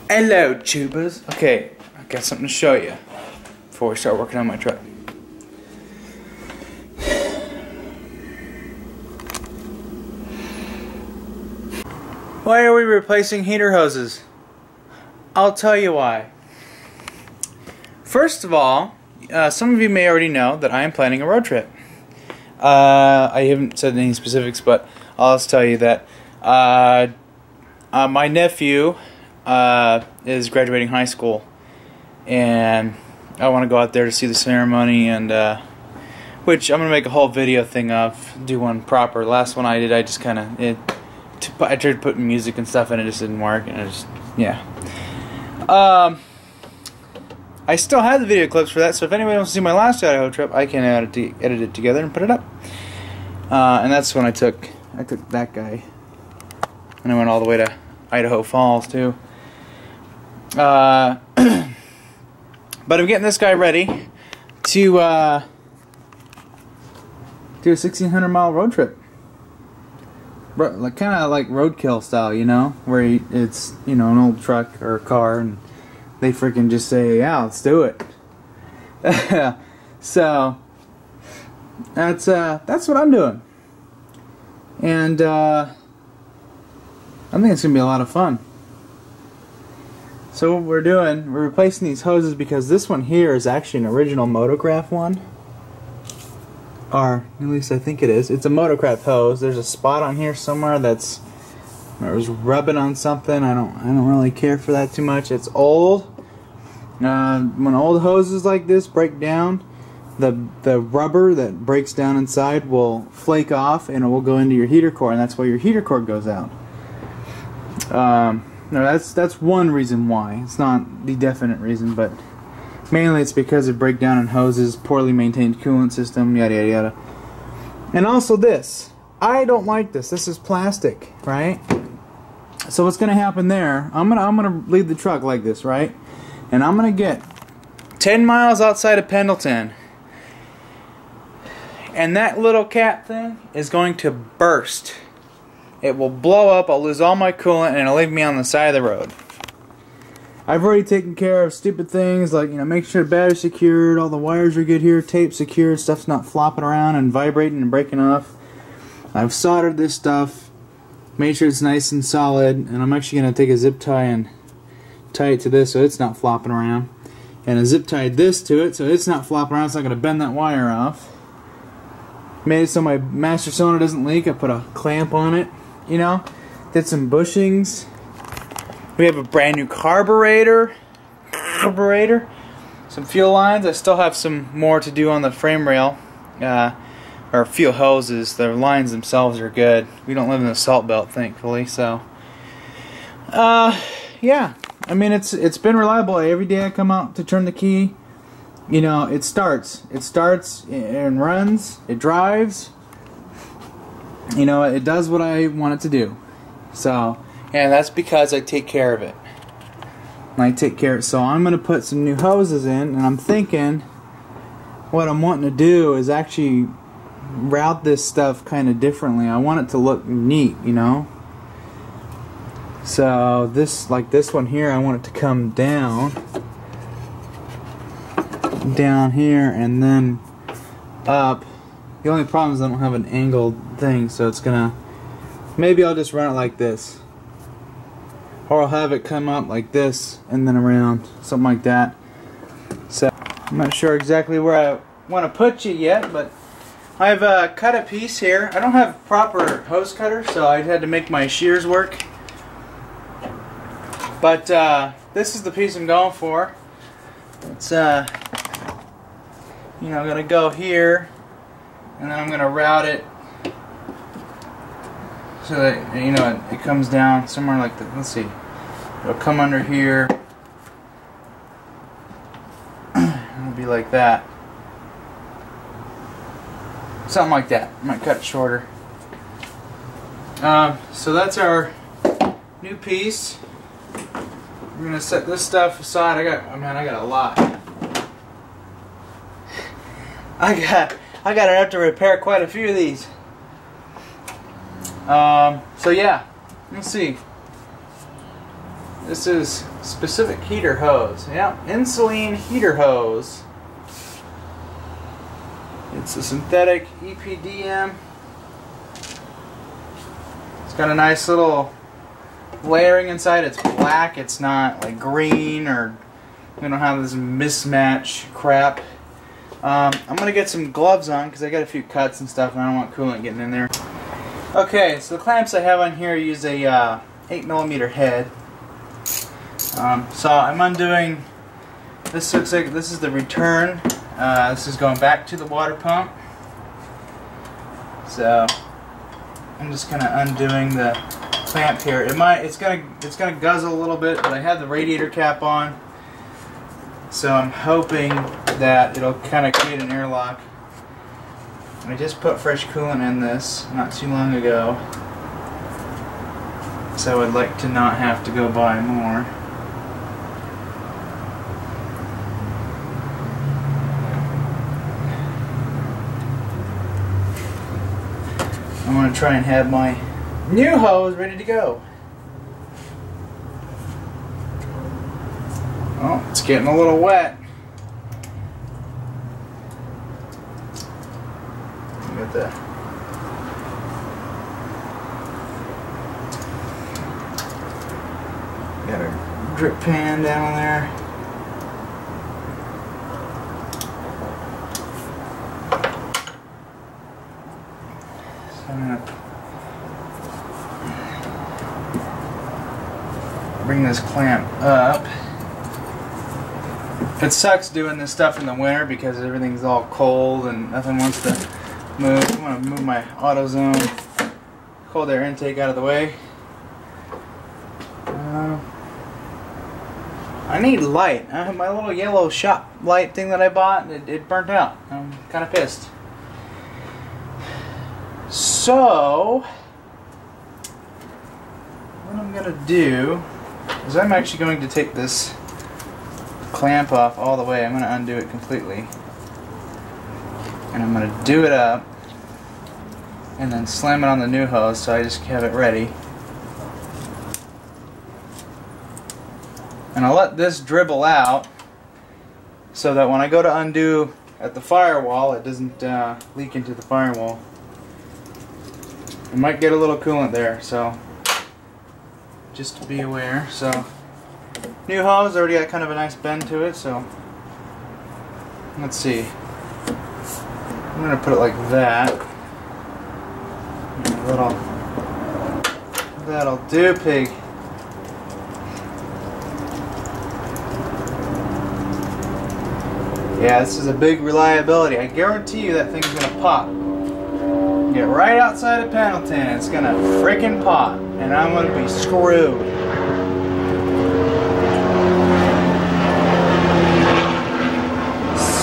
Hello, tubers. Okay, I got something to show you before we start working on my truck. Why are we replacing heater hoses? I'll tell you why. First of all, some of you may already know that I am planning a road trip. I haven't said any specifics, but I'll just tell you that my nephew is graduating high school, and I want to go out there to see the ceremony, and which I'm gonna make a whole video thing of, do one proper. Last one I did, I just kind of I tried putting music and stuff, and it just didn't work, and it just I still have the video clips for that, so if anybody wants to see my last Idaho trip, I can edit it together and put it up. And that's when I took that guy, and I went all the way to Idaho Falls too. But I'm getting this guy ready to do a 1,600-mile road trip, like kind of like roadkill style, you know, where it's, you know, an old truck or a car, and they freaking just say, "Yeah, let's do it." So that's what I'm doing, and I think it's gonna be a lot of fun. So what we're replacing these hoses because this one here is actually an original Motocraft one. Or at least I think it is. It's a Motocraft hose. There's a spot on here somewhere that's it was rubbing on something. I don't really care for that too much. It's old. When old hoses like this break down, the rubber that breaks down inside will flake off and it will go into your heater core, and that's why your heater core goes out. No, that's one reason why. It's not the definite reason, but mainly it's because of breakdown in hoses, poorly maintained coolant system, yada yada yada. And also this. I don't like this. This is plastic, right? So what's gonna happen there? I'm gonna leave the truck like this, right? And I'm gonna get 10 miles outside of Pendleton, and that little cap thing is going to burst. It will blow up, I'll lose all my coolant, and it'll leave me on the side of the road. I've already taken care of stupid things like, you know, make sure the battery's secured, all the wires are good here, tape secured, stuff's not flopping around and vibrating and breaking off. I've soldered this stuff, made sure it's nice and solid, and I'm actually going to take a zip tie and tie it to this so it's not flopping around. And I zip tied this to it so it's not flopping around, it's not going to bend that wire off. Made it so my master cylinder doesn't leak. I put a clamp on it. You know, did some bushings. We have a brand new carburetor, some fuel lines. I still have some more to do on the frame rail, or fuel hoses. The lines themselves are good. We don't live in the salt belt, thankfully. So, yeah. I mean, it's been reliable. Every day I come out to turn the key, you know, it starts and runs. It drives. You know, it does what I want it to do. So, and that's because I take care of it. So I'm going to put some new hoses in, and I'm thinking what I'm wanting to do is actually route this stuff kind of differently. I want it to look neat, you know. So this, like this one here, I want it to come down here and then up. The only problem is I don't have an angled thing, so it's gonna, maybe I'll just run it like this, or I'll have it come up like this and then around, something like that. So I'm not sure exactly where I want to put you yet, but I've cut a piece here. I don't have proper hose cutter, so I had to make my shears work, but this is the piece I'm going for. It's you know, I'm gonna go here, and then I'm going to route it so that, you know, it comes down somewhere like that. Let's see. It'll come under here. It'll be like that. Something like that. I might cut it shorter. So that's our new piece. We're going to set this stuff aside. I got a lot. I got enough to repair quite a few of these. So yeah, let's see. This is specific heater hose. Yeah, insulin heater hose. It's a synthetic EPDM. It's got a nice little layering inside. It's black. It's not like green, or we don't have this mismatch crap. I'm gonna get some gloves on because I got a few cuts and stuff, and I don't want coolant getting in there. Okay, so the clamps I have on here use a 8mm head. So I'm undoing. This looks like this is the return. This is going back to the water pump. So I'm just kind of undoing the clamp here. It's gonna guzzle a little bit, but I have the radiator cap on, so I'm hoping that it'll kind of create an airlock. I just put fresh coolant in this not too long ago, so I would like to not have to go buy more. I'm going to try and have my new hose ready to go. Oh, it's getting a little wet. Got the got our drip pan down there. So I'm gonna bring this clamp up. It sucks doing this stuff in the winter because everything's all cold and nothing wants to move. I'm going to move my AutoZone cold air intake out of the way. I need light. My little yellow shop light thing that I bought, it burnt out. I'm kind of pissed. So, what I'm going to do is I'm actually going to take this clamp off all the way. I'm going to undo it completely. And I'm going to do it up and then slam it on the new hose, so I just have it ready. And I'll let this dribble out so that when I go to undo at the firewall, it doesn't leak into the firewall. I might get a little coolant there, so just to be aware. So new hose already got kind of a nice bend to it, so let's see. I'm going to put it like that. That'll do, pig. Yeah, this is a big reliability. I guarantee you that thing's going to pop. Get right outside of Pendleton, it's going to frickin' pop. And I'm going to be screwed.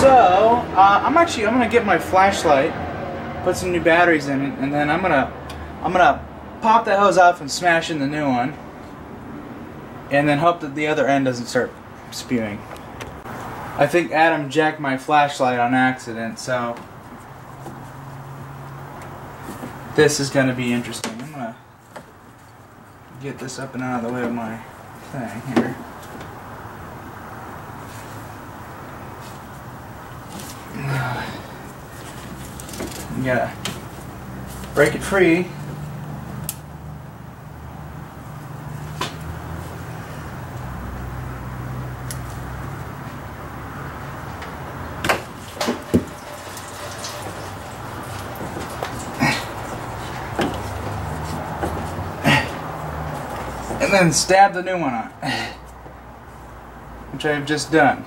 So, I'm going to get my flashlight, put some new batteries in it, and then I'm gonna pop that hose off and smash in the new one, and then hope that the other end doesn't start spewing. I think Adam jacked my flashlight on accident, so this is going to be interesting. I'm gonna get this up and out of the way of my thing here. You gotta break it free. And then stab the new one on, which I have just done.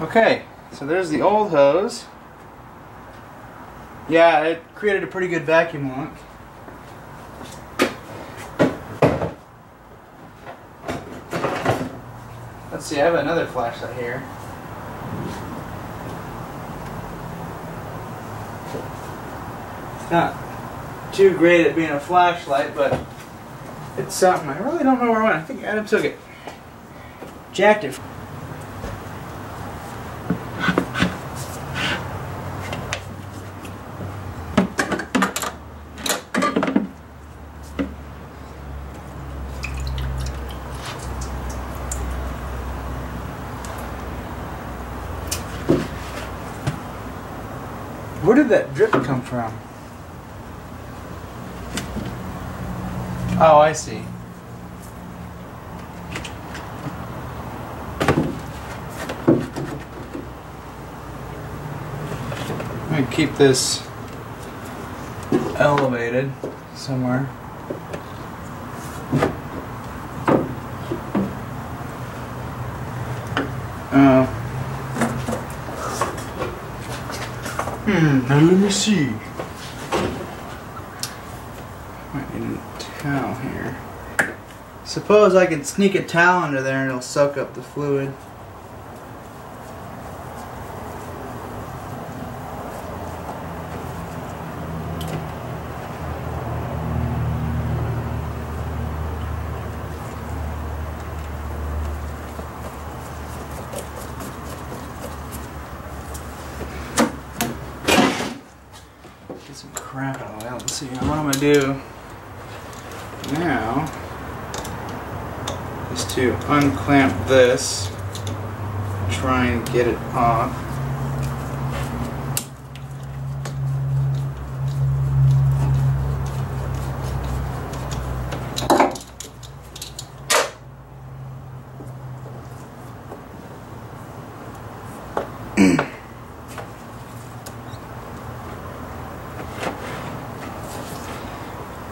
Okay, so there's the old hose. Yeah, it created a pretty good vacuum look. Let's see, I have another flashlight here. It's not too great at being a flashlight, but it's something. I really don't know where it went. I think Adam took it. Jacked it. Where did that drip come from? Oh, I see. I'm gonna keep this elevated somewhere. Now let me see. Might need a towel here. Suppose I can sneak a towel under there and it'll soak up the fluid. Get some crap out of that. Let's see, what I'm gonna do now is to unclamp this, try and get it off.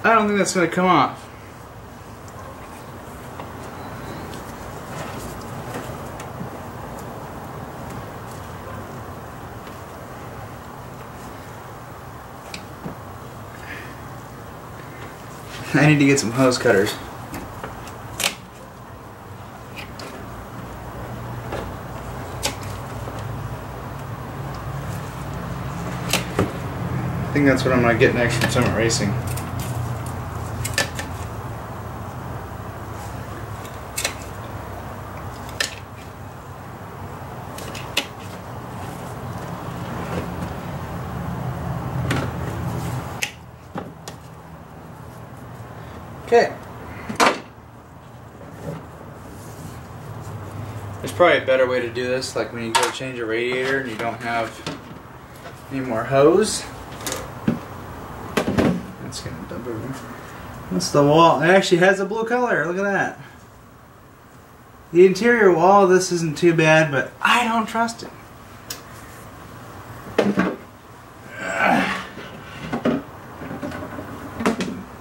I don't think that's going to come off. I need to get some hose cutters. I think that's what I'm going to get next from Summit Racing. Okay. There's probably a better way to do this, like when you go change a radiator and you don't have any more hose. That's gonna dump over. That's the wall. It actually has a blue color. Look at that. The interior wall, this isn't too bad, but I don't trust it.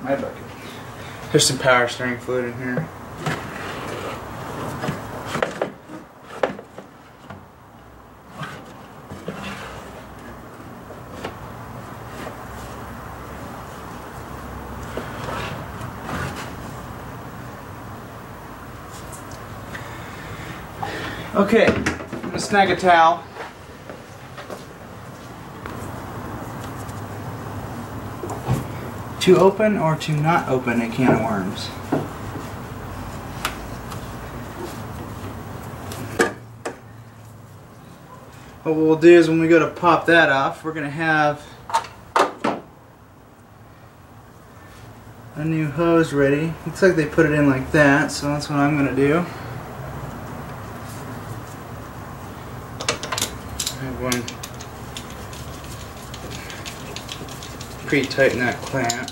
My bucket. There's some power steering fluid in here. Okay, I'm gonna snag a towel. To open or to not open a can of worms. What we'll do is when we go to pop that off, we're going to have a new hose ready. Looks like they put it in like that, so that's what I'm going to do. I have one pre-tighten that clamp.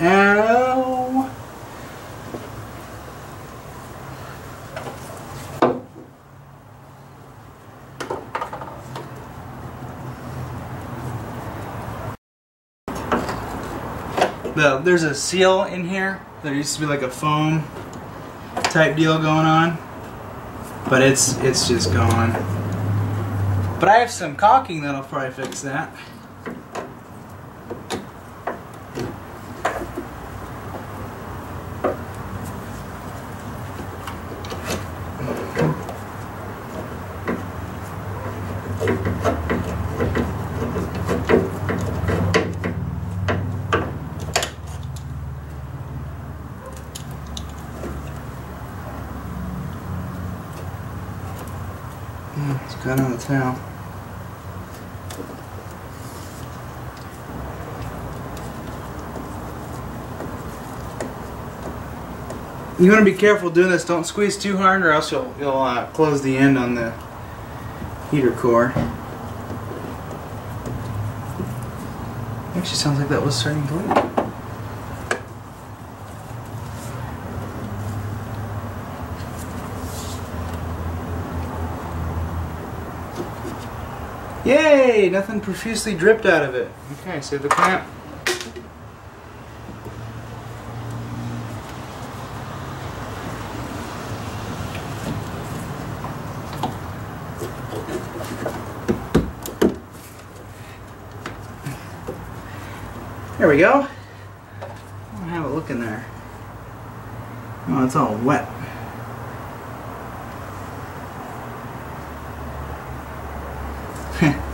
Ow! There's a seal in here. There used to be like a foam type deal going on, but it's just gone. But I have some caulking that'll probably fix that. It's got on the towel. You want to be careful doing this. Don't squeeze too hard, or else you'll close the end on the heater core. Actually, sounds like that was starting to leak. Yay! Nothing profusely dripped out of it. Okay, so the clamp. There we go. I'll have a look in there. Oh, it's all wet.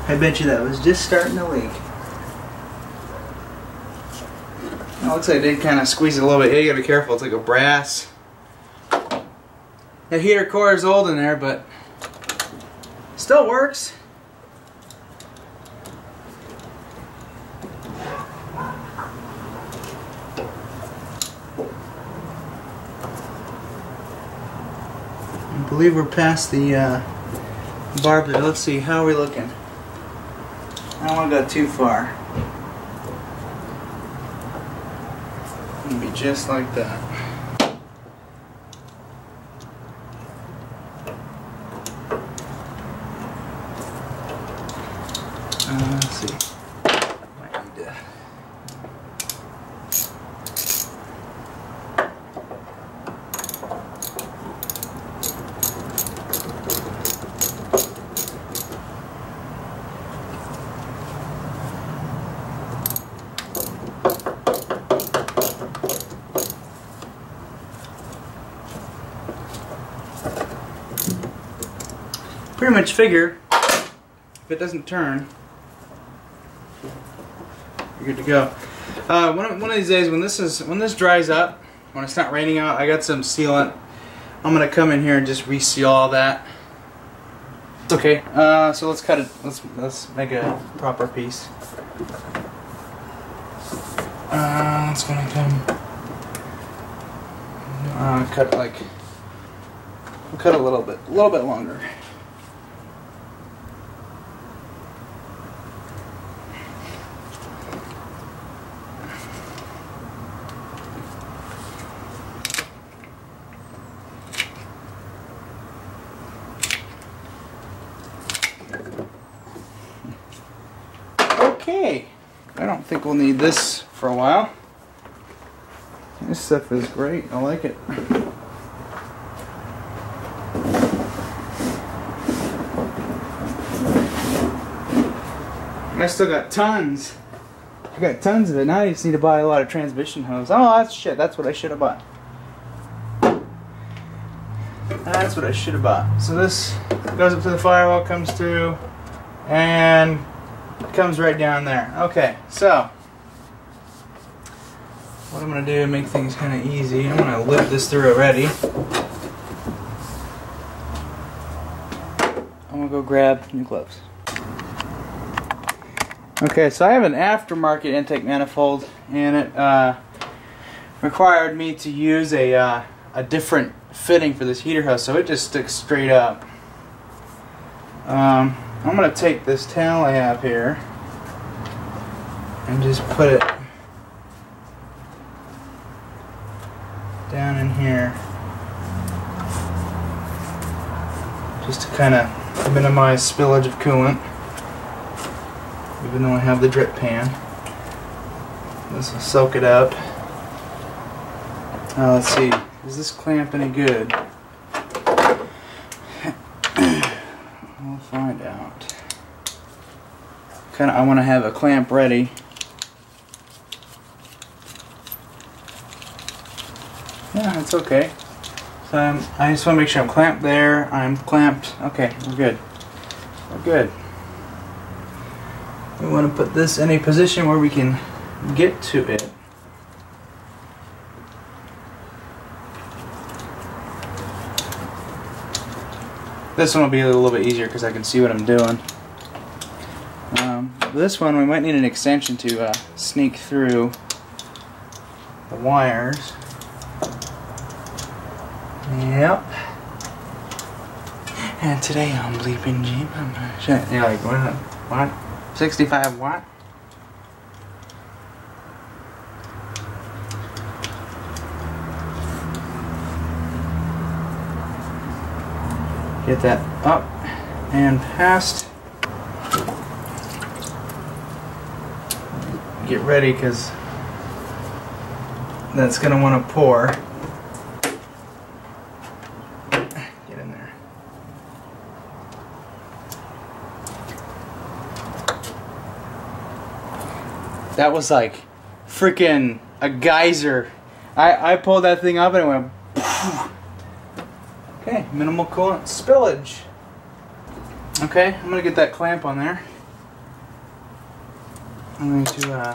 I bet you that was just starting to leak. It looks like I did kind of squeeze it a little bit. Yeah, you gotta be careful. It's like a brass. The heater core is old in there, but still works. I believe we're past the barb there. Let's see, how are we looking? I don't want to go too far. It'll be just like that. Let's see. Might need to. Pretty much figure if it doesn't turn, you're good to go. One of these days when this dries up, when it's not raining out, I got some sealant. I'm gonna come in here and just reseal all that. Okay, so let's cut it. Let's make a proper piece. It's gonna come. Cut like. We'll cut a little bit longer. Okay, I don't think we'll need this for a while. This stuff is great. I like it. I still got tons. I got tons of it. Now I just need to buy a lot of transmission hose. Oh, that's shit. That's what I should have bought. That's what I should have bought. So this goes up to the firewall, comes through, and it comes right down there. Okay, so what I'm going to do to make things kind of easy, I'm going to lift this through already. I'm going to go grab new gloves. Okay, so I have an aftermarket intake manifold, and it required me to use a different fitting for this heater hose, so it just sticks straight up. I'm going to take this towel I have here and just put it down in here, just to kind of minimize spillage of coolant, even though I have the drip pan. This will soak it up. Let's see, is this clamp any good? We'll find out. I want to have a clamp ready. Yeah, it's okay. So I just want to make sure I'm clamped there. I'm clamped. Okay, we're good. We're good. We want to put this in a position where we can get to it. This one will be a little bit easier because I can see what I'm doing. This one we might need an extension to sneak through the wires. Yep. And today on Bleeping Jeep, I'm gonna shit. You're like, what? 65 watt? Get that up and past. Get ready, because that's gonna want to pour. Get in there. That was like freaking a geyser. I pulled that thing up and it went. Okay, minimal coolant spillage. Okay, I'm gonna get that clamp on there. I'm going to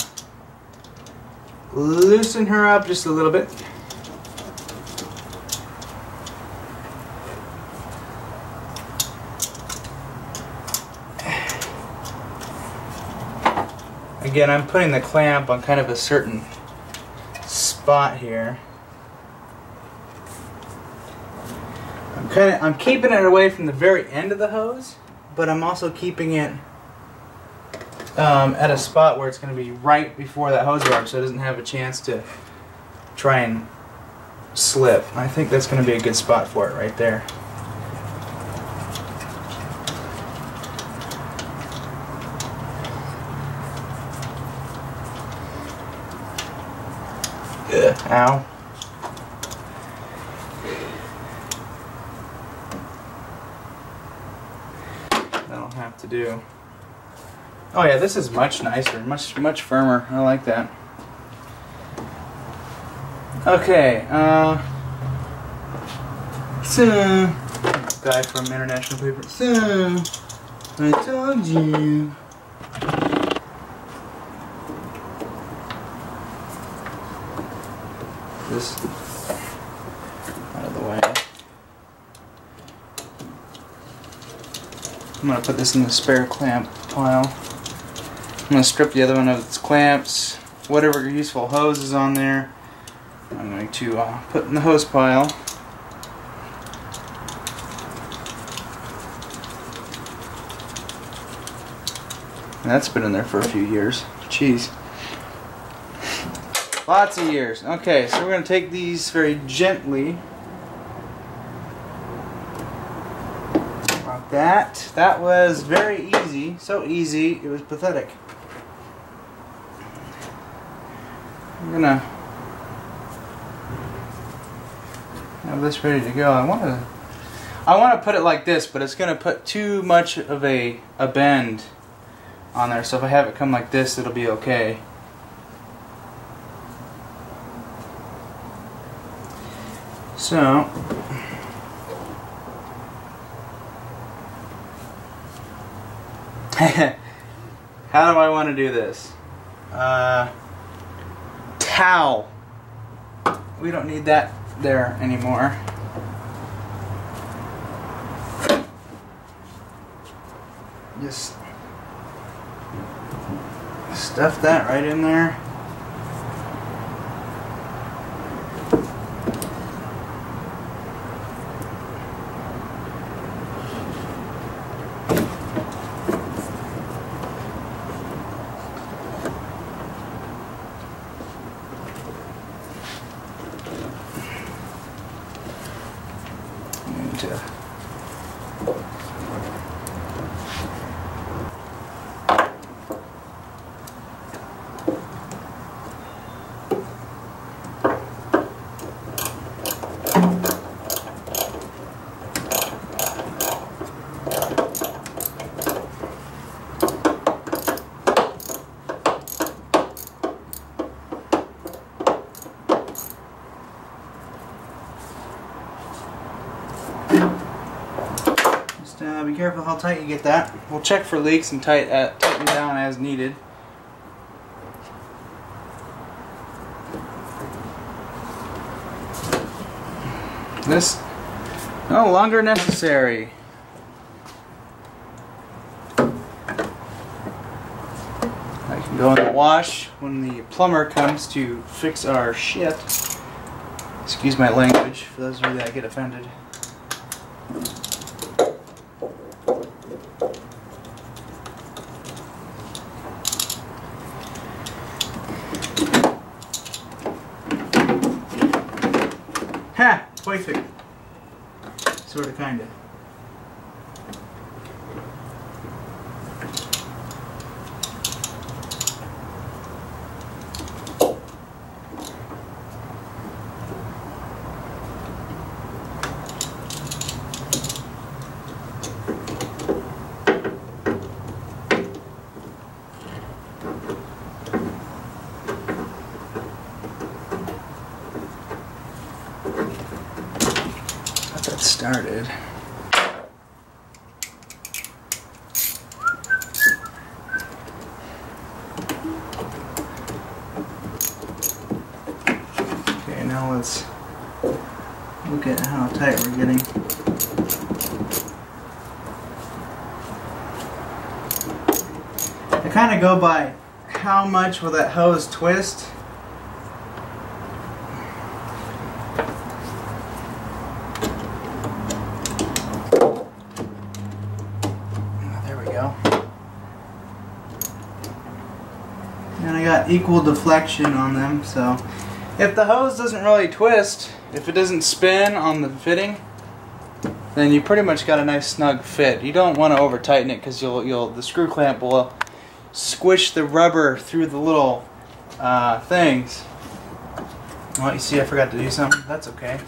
loosen her up just a little bit. Again, I'm putting the clamp on kind of a certain spot here. I'm keeping it away from the very end of the hose, but I'm also keeping it at a spot where it's going to be right before that hose barb, so it doesn't have a chance to try and slip. I think that's going to be a good spot for it right there. Ugh, ow. That'll have to do. Oh yeah, this is much nicer, much firmer. I like that. Okay, so guy from International Paper. So I told you. This out of the way. I'm gonna put this in the spare clamp pile. I'm going to strip the other one of its clamps, whatever useful hose is on there. I'm going to put in the hose pile. And that's been in there for a few years. Jeez. Lots of years. Okay, so we're going to take these very gently. Like that. That was very easy. So easy, it was pathetic. I'm gonna have this ready to go. I want to put it like this, but it's gonna put too much of a bend on there. So if I have it come like this, it'll be okay. So how do I want to do this? Towel. We don't need that there anymore. Just stuff that right in there. Be careful how tight you get that. We'll check for leaks and tighten down as needed. This no longer necessary. I can go in the wash when the plumber comes to fix our shit. Excuse my language for those of you that get offended. Ha! Perfect. Sorta, kinda. That started. Okay, now let's look at how tight we're getting. I kind of go by how much will that hose twist. And I got equal deflection on them, so if the hose doesn't really twist, if it doesn't spin on the fitting, then you pretty much got a nice snug fit. You don't want to over tighten it because the screw clamp will squish the rubber through the little things. Oh, you see I forgot to do something? That's okay.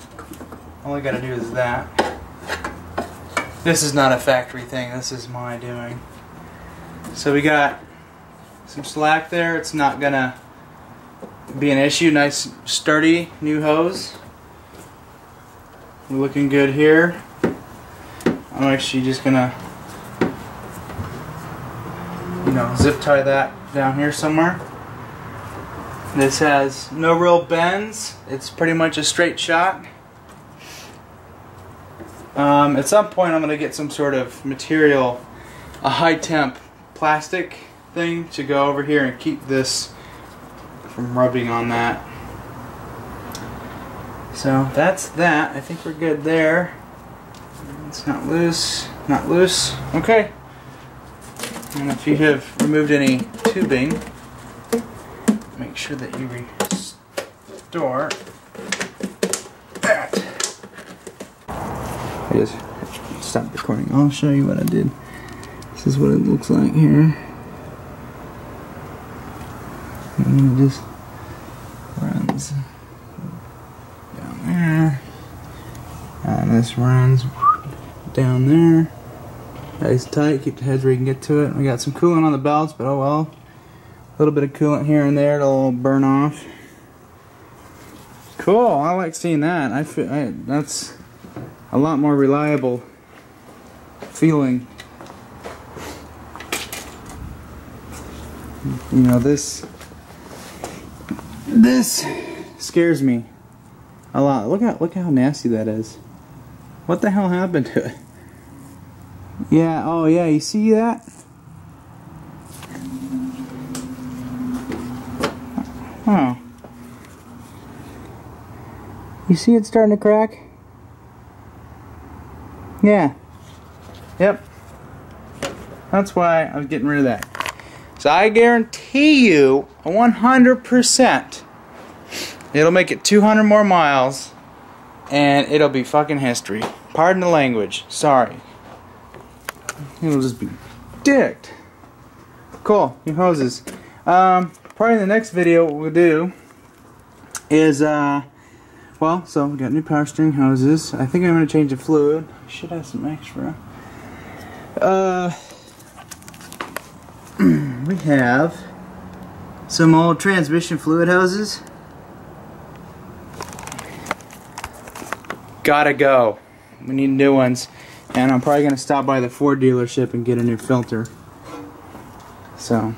All I gotta do is that. This is not a factory thing, this is my doing. So we got some slack there. It's not gonna be an issue. Nice sturdy new hose. We're looking good here. I'm actually just gonna, zip tie that down here somewhere. This has no real bends. It's pretty much a straight shot. At some point I'm gonna get some sort of material, a high temp plastic thing to go over here and keep this from rubbing on that. So that's that. I think we're good there. It's not loose. Not loose. Okay. And if you have removed any tubing, make sure that you restore that. I just stopped recording. I'll show you what I did. This is what it looks like here. And it just runs down there, and this runs down there. Nice tight, keep the heads where you can get to it. We got some coolant on the belts, but oh well. A little bit of coolant here and there, it'll burn off. Cool, I like seeing that. That's a lot more reliable feeling. This scares me a lot. Look how nasty that is. What the hell happened to it? Yeah, oh yeah, you see that? Oh. You see it starting to crack? Yeah. Yep. That's why I was getting rid of that. So I guarantee you 100% it'll make it 200 more miles and it'll be fucking history. Pardon the language. Sorry. It'll just be dicked. Cool. New hoses. Probably in the next video what we'll do is well, so we got new power steering hoses. I think I'm going to change the fluid. I should have some extra. We have some old transmission fluid hoses. Gotta go. We need new ones. And I'm probably going to stop by the Ford dealership and get a new filter. So,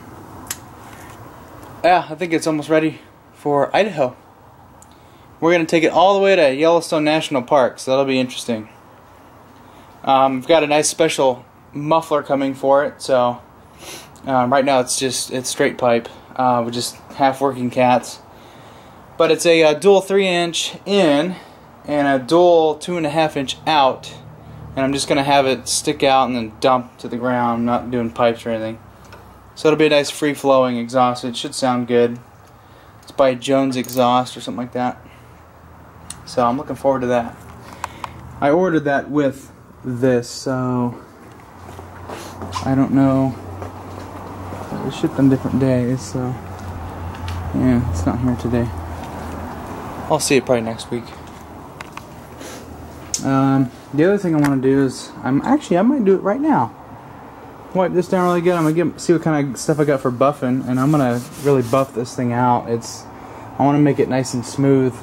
yeah, I think it's almost ready for Idaho. We're going to take it all the way to Yellowstone National Park, so that'll be interesting. We've got a nice special muffler coming for it, so right now it's straight pipe with just half working cats. But it's a dual 3-inch in and a dual 2.5-inch out. And I'm just going to have it stick out and then dump to the ground. I'm not doing pipes or anything. So it'll be a nice free-flowing exhaust. It should sound good. It's by Jones Exhaust or something like that. So I'm looking forward to that. I ordered that with this, so I don't know. It shipped on different days, so yeah, it's not here today. I'll see it probably next week. The other thing I want to do is I might do it right now. Wipe this down really good. I'm gonna see what kind of stuff I got for buffing, and I'm gonna really buff this thing out. I want to make it nice and smooth,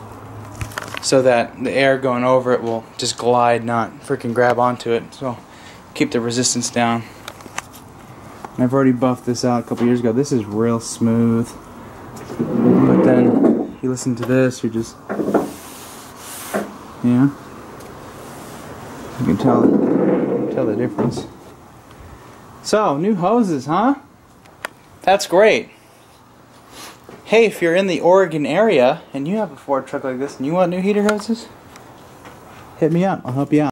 so that the air going over it will just glide, not freaking grab onto it. So keep the resistance down. And I've already buffed this out a couple years ago. This is real smooth. But then you listen to this, you're just, yeah. You can tell the difference. So, new hoses, huh? That's great. Hey, if you're in the Oregon area and you have a Ford truck like this and you want new heater hoses, hit me up. I'll help you out.